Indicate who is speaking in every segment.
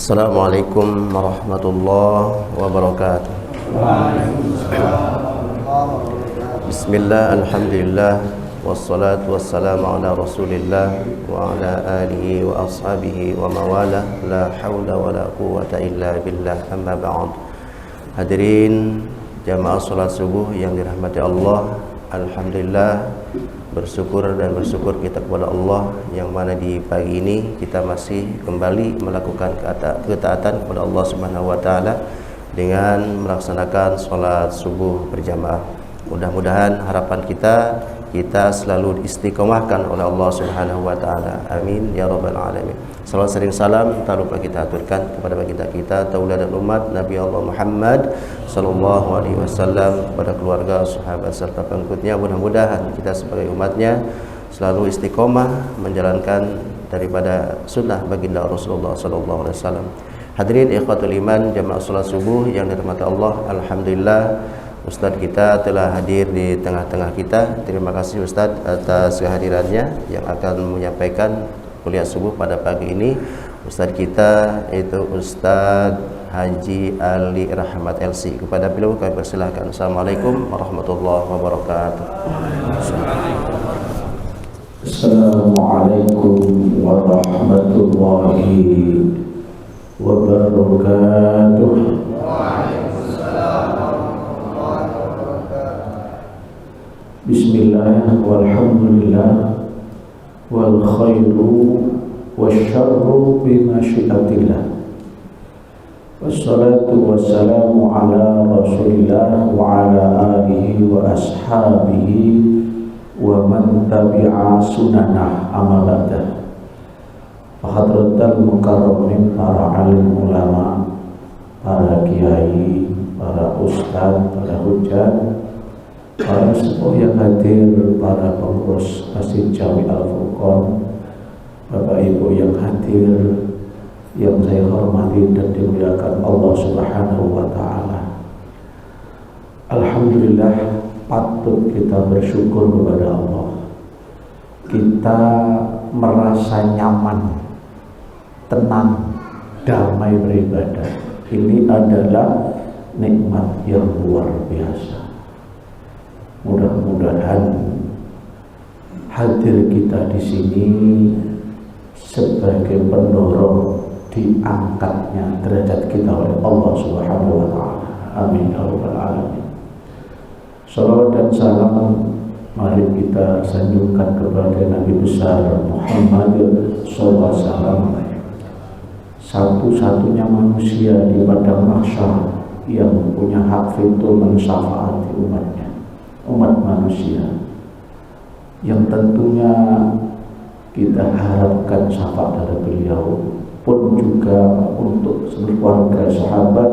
Speaker 1: Assalamualaikum warahmatullahi wabarakatuh. Bismillah, alhamdulillah, wassalatu wassalamu ala rasulillah wa ala alihi wa ashabihi wa mawala, la hawla wa la quwwata illa billah, amma ba'd. Hadirin jamaah salat subuh yang dirahmati Allah, alhamdulillah, bersyukur kita kepada Allah yang mana di pagi ini kita masih kembali melakukan ketaatan kepada Allah Subhanahu wa taala dengan melaksanakan salat subuh berjamaah. Mudah-mudahan harapan kita selalu istiqomahkan oleh Allah Subhanahu wa taala. Amin ya rabbal alamin. Salawat sering salam tak lupa kita aturkan kepada baginda kita tauladan umat Nabi Allah Muhammad sallallahu alaihi wasallam, kepada keluarga, sahabat serta pengikutnya. Mudah-mudahan kita sebagai umatnya selalu istiqomah menjalankan daripada sunnah baginda Rasulullah sallallahu alaihi wasallam. Hadirin ikhwatul iman jamaah salat subuh yang dirahmati Allah, alhamdulillah Ustaz kita telah hadir di tengah-tengah kita. Terima kasih Ustaz atas kehadirannya yang akan menyampaikan kuliah subuh pada pagi ini. Ustaz kita yaitu Ustaz Haji Ali Rahmat LC. Kepada beliau kami persilakan. Assalamualaikum warahmatullahi wabarakatuh.
Speaker 2: Assalamualaikum warahmatullahi wabarakatuh. Bismillah walhamdulillah wal khairu wasyarru bimasyiatillah. Wassalatu wassalamu ala rasulillah wa ala alihi wa ashabihi wa man tabi'a sunanah amma ba'da. Hadratal mukarramin, para alim ulama, para kiai, para ustaz, para hujjah, para sepuh yang hadir, para pengurus Masjid Jami Al-Furqan, Bapak Ibu yang hadir, yang saya hormati dan dimuliakan Allah Subhanahu wa taala. Alhamdulillah, patut kita bersyukur kepada Allah. Kita merasa nyaman, tenang, damai beribadah. Ini adalah nikmat yang luar biasa. Mudah-mudahan hadir kita di sini sebagai pendorong diangkatnya derajat kita oleh Allah Subhanahu wa taala. Amin ya rabbal alamin. Salawat dan salam mari kita sanjungkan kepada Nabi besar Muhammad sallallahu alaihi wasallam, satu-satunya manusia di padang mahsyar yang punya hak veto mensyafaati umatnya, umat manusia, yang tentunya kita harapkan syafaat dari beliau, pun juga untuk seluruh keluarga, sahabat,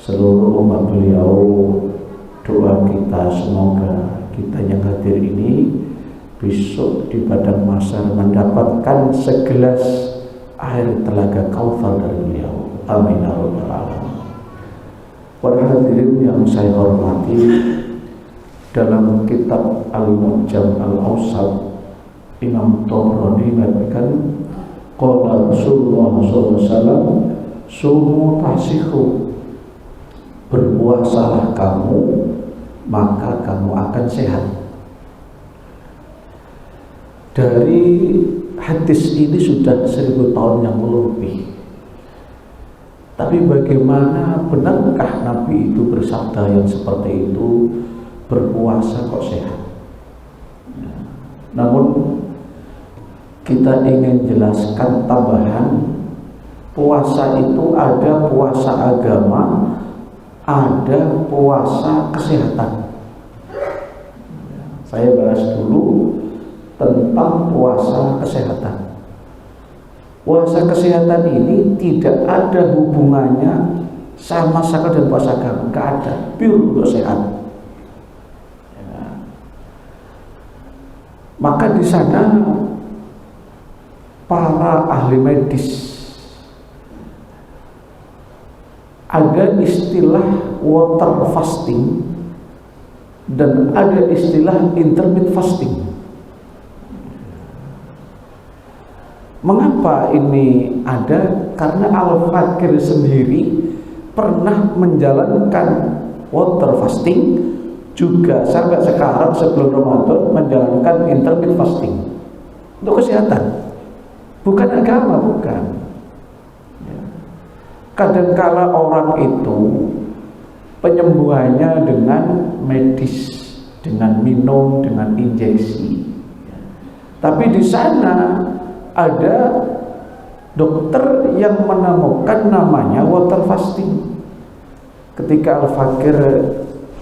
Speaker 2: seluruh umat beliau. Doa kita semoga kita yang hadir ini besok di padang mahsyar mendapatkan segelas air telaga Kautsar dari beliau. Amin ya rabbal alamin. Para hadirin yang saya hormati, dalam kitab Al-Mu'jam Al-Awsat, Imam Tabrani mengatakan qala Rasulullah sallallahu alaihi wasallam sumu tahsihu, berpuasalah kamu maka kamu akan sehat. Dari hadis ini sudah 1000 tahun yang lebih. Tapi bagaimana, benarkah Nabi itu bersabda yang seperti itu, berpuasa kok sehat? Namun kita ingin jelaskan tambahan, puasa itu ada puasa agama, ada puasa kesehatan. Saya bahas dulu tentang puasa kesehatan. Puasa kesehatan ini tidak ada hubungannya sama sekali dengan puasa agama, nggak ada, pure untuk sehat. Maka di sana para ahli medis ada istilah water fasting dan ada istilah intermittent fasting. Mengapa ini ada? Karena Al-Fakir sendiri pernah menjalankan water fasting, juga sampai sekarang sebelum Ramadan menjalankan intermittent fasting untuk kesehatan, bukan agama, bukan. Kadangkala orang itu penyembuhannya dengan medis, dengan minum, dengan injeksi. Tapi di sana ada dokter yang menemukan namanya water fasting. Ketika Al-Fakir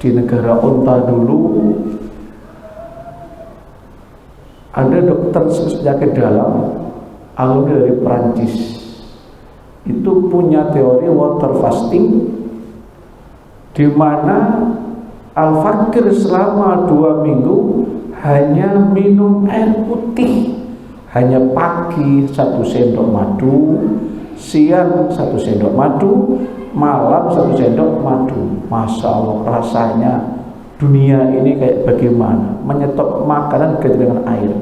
Speaker 2: di negara Unta dulu, ada dokter penyakit dalam alumni dari Perancis, itu punya teori water fasting, di mana Al-Fakir selama 2 minggu hanya minum air putih, hanya pagi 1 sendok madu, siang 1 sendok madu, malam 1 sendok madu. Masya Allah, rasanya dunia ini kayak bagaimana, menyetop makanan ganti dengan air.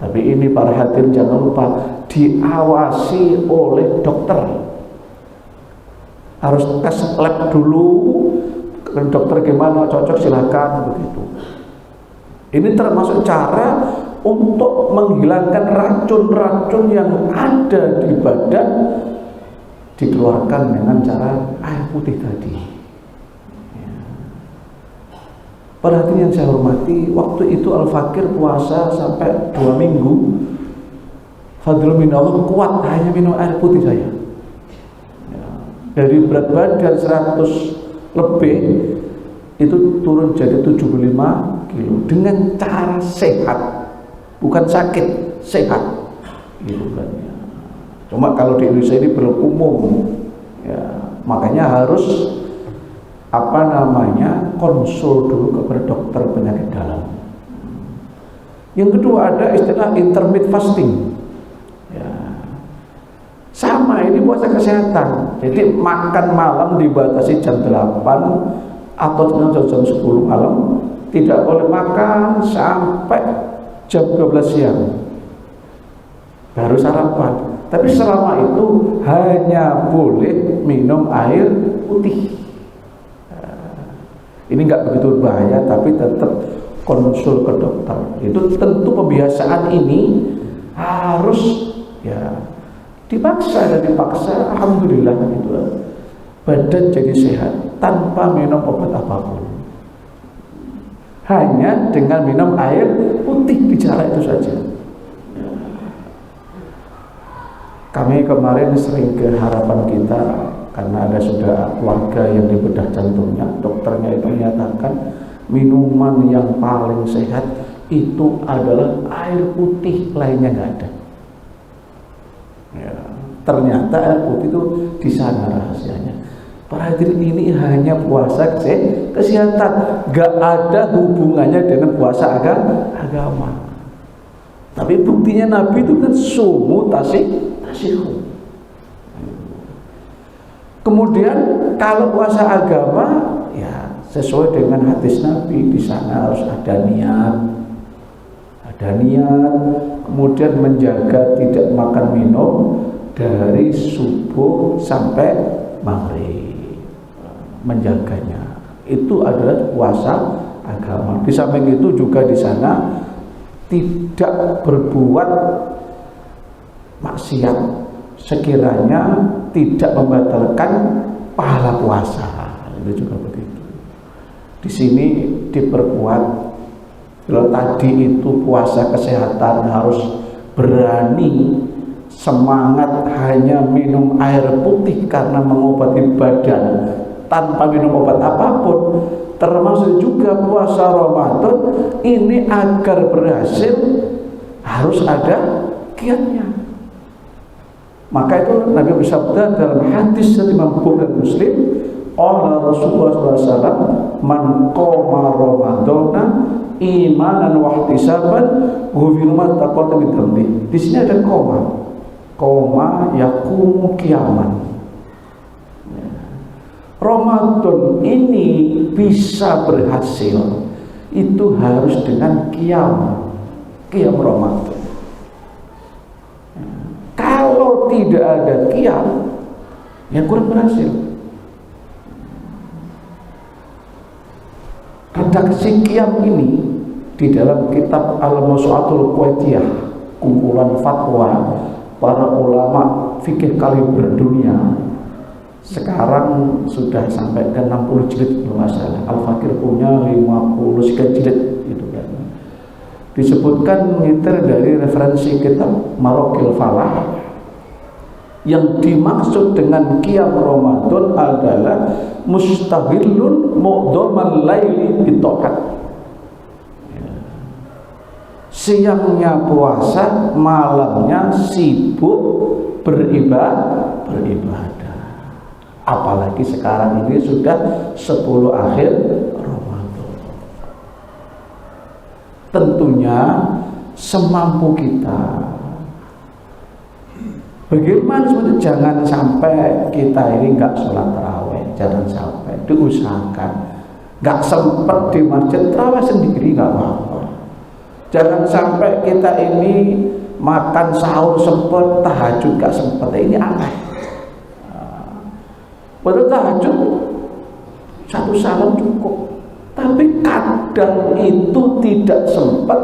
Speaker 2: Tapi ini para hadirin jangan lupa, diawasi oleh dokter, harus tes lab dulu. Dokter gimana, cocok silakan, begitu. Ini termasuk cara untuk menghilangkan racun-racun yang ada di badan, dikeluarkan dengan cara air putih tadi. Perhatian yang saya hormati, waktu itu Al-Fakir puasa sampai 2 minggu, fadlun min Allah, kuat hanya minum air putih saya. Dari berat badan 100 lebih itu turun jadi 75 kilo dengan cara sehat, bukan sakit, sehat gitu kan ya. Cuma kalau di Indonesia ini belum umum ya, makanya harus konsul dulu kepada dokter penyakit dalam. Yang kedua ada istilah intermittent fasting ya. Sama, ini puasa kesehatan. Jadi makan malam dibatasi jam 8 atau jam 10 malam, tidak boleh makan sampai jam 12 siang, baru sarapan. Tapi selama itu hanya boleh minum air putih. Ini nggak begitu bahaya, tapi tetap konsul ke dokter. Itu tentu pembiasaan ini harus ya dipaksa, dan dipaksa, alhamdulillah gitu, badan jadi sehat tanpa minum obat apapun, hanya dengan minum air putih, bicara itu saja. Kami kemarin sering ke Harapan Kita karena ada sudah keluarga yang dibedah jantungnya. Dokternya itu menyatakan minuman yang paling sehat itu adalah air putih, lainnya nggak ada. Ya, ternyata air putih itu di sana rahasianya. Para hadirin, ini hanya puasa kesehatan, gak ada hubungannya dengan puasa agama. Tapi buktinya Nabi itu kan sumu tasihu. Kemudian kalau puasa agama ya sesuai dengan hadis Nabi, di sana harus ada niat, kemudian menjaga tidak makan minum dari subuh sampai maghrib, menjaganya. Itu adalah puasa agama. Di samping itu juga di sana tidak berbuat maksiat sekiranya tidak membatalkan pahala puasa. Itu juga begitu. Di sini diperkuat, kalau tadi itu puasa kesehatan harus berani, semangat hanya minum air putih karena mengobati badan tanpa minum obat apapun. Termasuk juga puasa Ramadan ini agar berhasil harus ada kiatnya. Maka itu Nabi bersabda dalam hadis dari Imam Bukhari dan Muslim, qala Rasulullah SAW, man qama Ramadana imanan wa ihtisaban ghufira ma taqaddama min dhanbi. Di sini ada koma yaqumu qiyaman. Ramadan ini bisa berhasil itu harus dengan qiyam Ramadan. tidak ada qiyam, ya kurang berhasil. Redaksi qiyam ini di dalam kitab Al-Mawsu'atul Kuwaitiyah, kumpulan fatwa para ulama fikih kaliber dunia, sekarang sudah sampai ke 60 jilid kalau nggak salah. Al-Fakir punya 50 sekian jilid gitu kan. Disebutkan ngiter dari referensi kitab Marokil Falah, yang dimaksud dengan qiyam Ramadan adalah mustahilun mu'dhamal laili bitaat. Siangnya puasa, malamnya sibuk beribadah. Apalagi sekarang ini sudah 10 akhir Ramadan. Tentunya semampu kita. Bagaimana sebetulnya jangan sampai kita ini nggak sholat tarawih, jangan sampai, diusahakan. Nggak sempat di masjid tarawih sendiri nggak apa-apa. Jangan sampai kita ini makan sahur sempat, tahajud nggak sempat, ini aneh. Padahal tahajud satu salam cukup, tapi kadang itu tidak sempat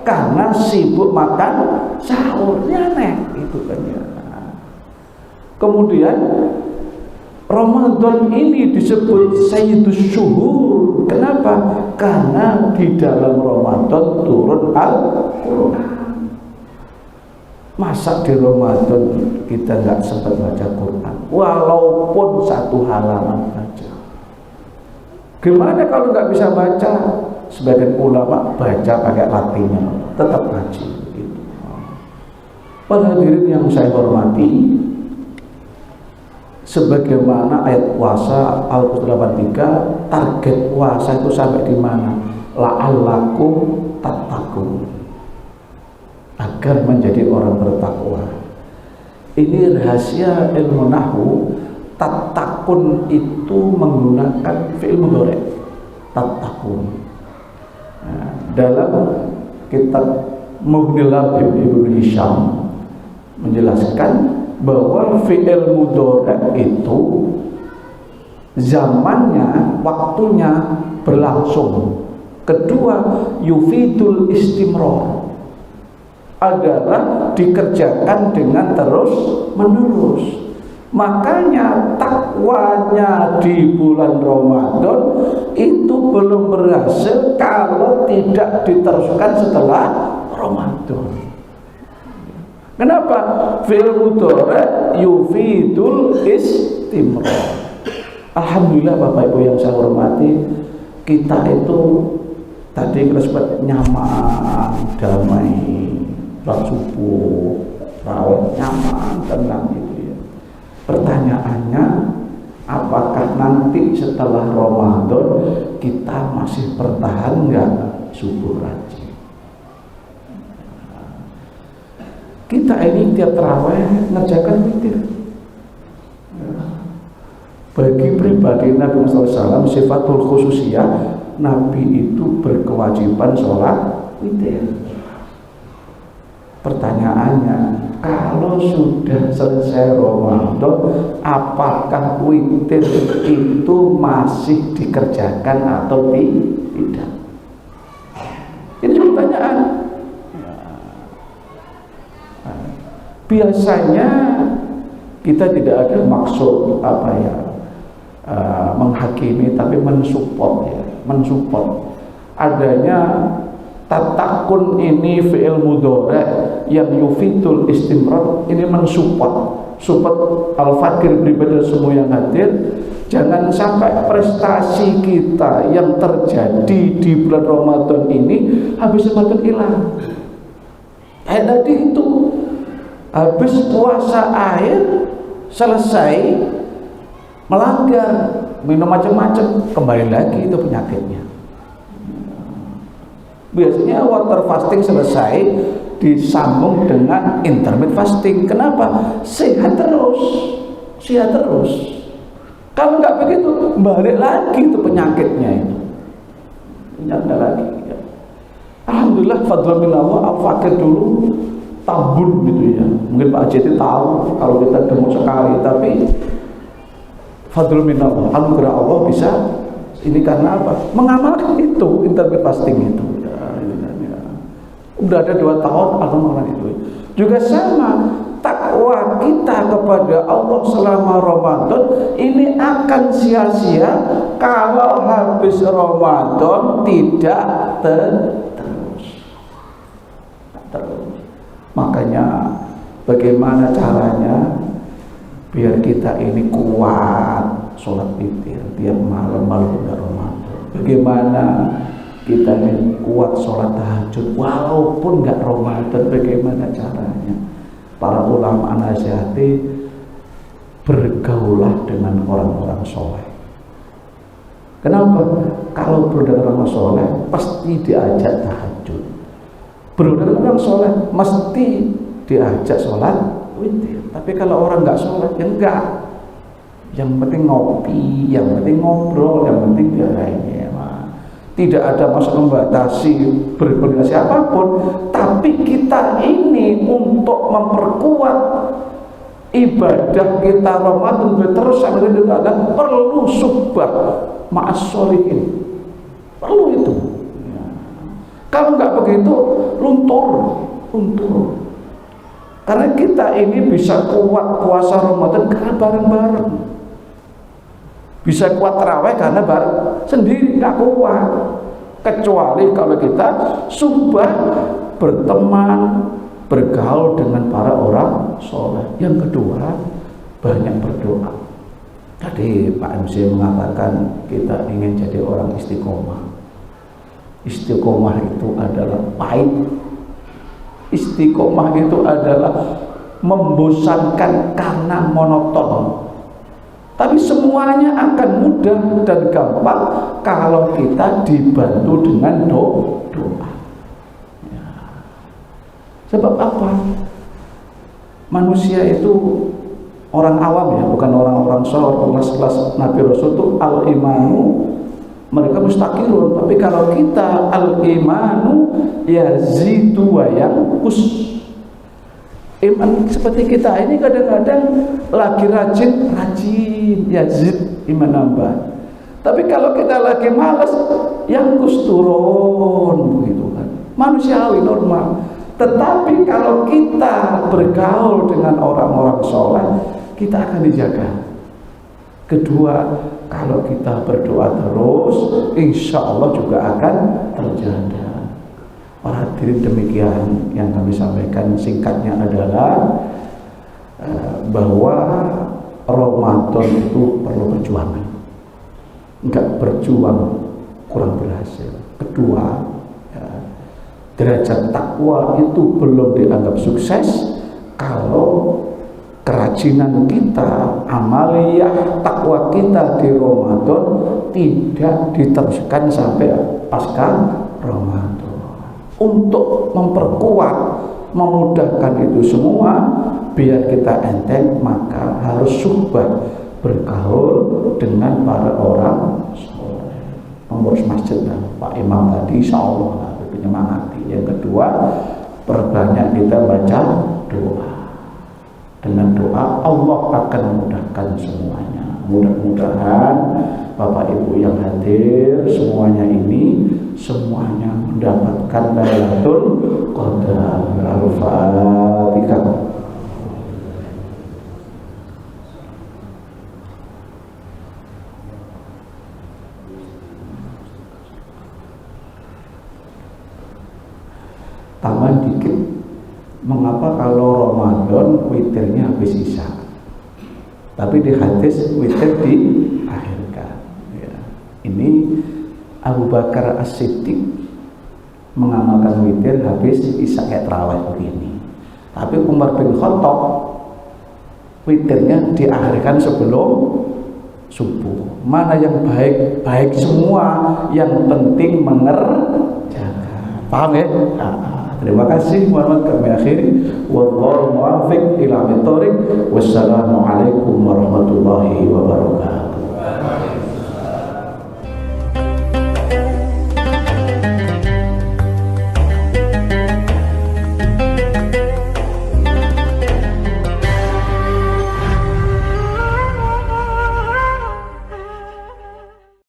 Speaker 2: karena sibuk makan sahurnya, aneh itu kan ya. Kemudian Ramadan ini disebut Sayyidus Syuhur. Kenapa? Karena di dalam Ramadan turun Al-Quran. Masa di Ramadan kita nggak sempat baca Quran, walaupun satu halaman saja? Gimana kalau nggak bisa baca? Sebagian ulama baca pakai Latinnya, tetap ngaji. Para hadirin yang saya hormati, sebagaimana ayat puasa Al-Qur'an 83, target puasa itu sampai di mana? La'allakum tattaqun, agar menjadi orang bertakwa. Ini rahasia ilmu nahwu. Tattaqun itu menggunakan fi'il mudhari', tattaqun. Nah, dalam kitab Mughnil Labib Ibnu Hisham menjelaskan bahwa fi'il mudhari' itu zamannya, waktunya berlangsung. Kedua, yufidul istimrar, adalah dikerjakan dengan terus menerus. Makanya takwanya di bulan Ramadan itu belum berhasil kalau tidak diteruskan setelah Ramadan. Kenapa? Fi'il mudhari' yufidul istimrar. Alhamdulillah Bapak Ibu yang saya hormati, kita itu tadi kita sempat nyaman, damai, sholat subuh, raweh, nyaman, tenang itu ya. Pertanyaannya, apakah nanti setelah Ramadan kita masih bertahan nggak subuh rajin? Kita ini tiap tarawih ngerjakan witir. Bagi pribadi Nabi Muhammad SAW, sifatul khususiyah, Nabi itu berkewajiban sholat witir. Pertanyaannya, kalau sudah selesai Ramadan, apakah witir itu masih dikerjakan atau tidak? Ini pertanyaan. Biasanya kita tidak ada maksud menghakimi, tapi mensupport ya, mensupport adanya tatakun ini fi'il mudhari' yang yufidul istimrar, ini mensupport Al-Fakir beribadah semua yang hadir. Jangan sampai prestasi kita yang terjadi di bulan Ramadan ini habis Ramadan hilang. Kayak tadi itu, habis puasa air selesai melanggar, minum macam-macam, kembali lagi itu penyakitnya. Biasanya water fasting selesai disambung dengan intermittent fasting. Kenapa? Sehat terus, sehat terus. Kalau nggak begitu, balik lagi itu penyakitnya itu. Penyakit lagi. Ya. Alhamdulillah, fadlan min Allah, Al-Fakir dulu tabun gitu ya. Mungkin Pak Haji itu tahu kalau kita gemuk sekali, tapi fadlul minallah, anugerah Allah bisa. Ini karena apa? Mengamalkan itu intermittent fasting itu. Udah ada 2 tahun orang itu. Juga sama, takwa kita kepada Allah selama Ramadan ini akan sia-sia kalau habis Ramadan tidak terus. Makanya bagaimana caranya biar kita ini kuat sholat witir tiap malam bulan Ramadan? Bagaimana kita ini kuat sholat tahajud walaupun nggak Ramadan? Bagaimana caranya? Para ulama nasihati, bergaulah dengan orang-orang soleh. Kenapa? Kalau bergaul dengan orang soleh pasti diajak tahajud. Bergaul dengan orang soleh mesti diajak sholat witir. Tapi kalau orang nggak soleh ya enggak. Yang penting ngopi, yang penting ngobrol, yang penting dia lainnya. Tidak ada masa membatasi berkoordinasi apapun, tapi kita ini untuk memperkuat ibadah kita Ramadan terus sampai kadang perlu suhbah ma'as sholihin, perlu itu. Kalau nggak begitu luntur. Karena kita ini bisa kuat puasa Ramadan karena bareng-bareng. Bisa kuat tarawih karena bareng sendiri nggak kuat. Kecuali kalau kita suhbah, berteman, bergaul dengan para orang soleh. Yang kedua, banyak berdoa. Tadi Pak MC mengatakan kita ingin jadi orang istiqomah. Istiqomah itu adalah pahit. Istiqomah itu adalah membosankan karena monoton. Tapi semuanya akan mudah dan gampang kalau kita dibantu dengan doa. Ya. Sebab apa? Manusia itu orang awam ya, bukan orang-orang soleh, kelas-kelas Nabi Rasul itu al-imanu mereka mustaqirun. Tapi kalau kita al-imanu yazidu wa yanqus. Iman seperti kita ini kadang-kadang lagi rajin yazid iman nambah. Tapi kalau kita lagi malas yang turun begitu kan. Manusiawi normal. Tetapi kalau kita bergaul dengan orang-orang soleh, kita akan dijaga. Kedua, kalau kita berdoa terus, insya Allah juga akan terjaga. Para hadirin, demikian yang kami sampaikan. Singkatnya adalah bahwa Ramadan itu perlu perjuangan. Enggak berjuang kurang berhasil. Kedua, derajat takwa itu belum dianggap sukses kalau kerajinan kita, amaliyah takwa kita di Ramadan tidak diteruskan sampai pasca Ramadan. Untuk memperkuat, memudahkan itu semua biar kita enteng, maka harus suhbah, bergaul dengan para orang soleh. Pengurus masjid dan Pak Imam tadi insya Allah menyemangati. Yang kedua, perbanyak kita baca doa. Dengan doa Allah akan memudahkan semuanya. Mudah-mudahan Bapak Ibu yang hadir semuanya mendapatkan Lailatul Qadar. Al-Fatihah. Tambah dikit, mengapa kalau Ramadan witirnya habis Isya, tapi di hadis witir diakhirkan ya. Ini Abu Bakar As-Siddiq mengamalkan witir habis Isya kayak tarawih begini, tapi Umar bin Khattab witirnya diakhirkan sebelum subuh. Mana yang baik? Baik semua, yang penting mengerjakan. Paham ya? Terima kasih. Muhammad kami akhiri. Wallahu muwaffiq ila thoriq. Wassalamualaikum warahmatullahi wabarakatuh.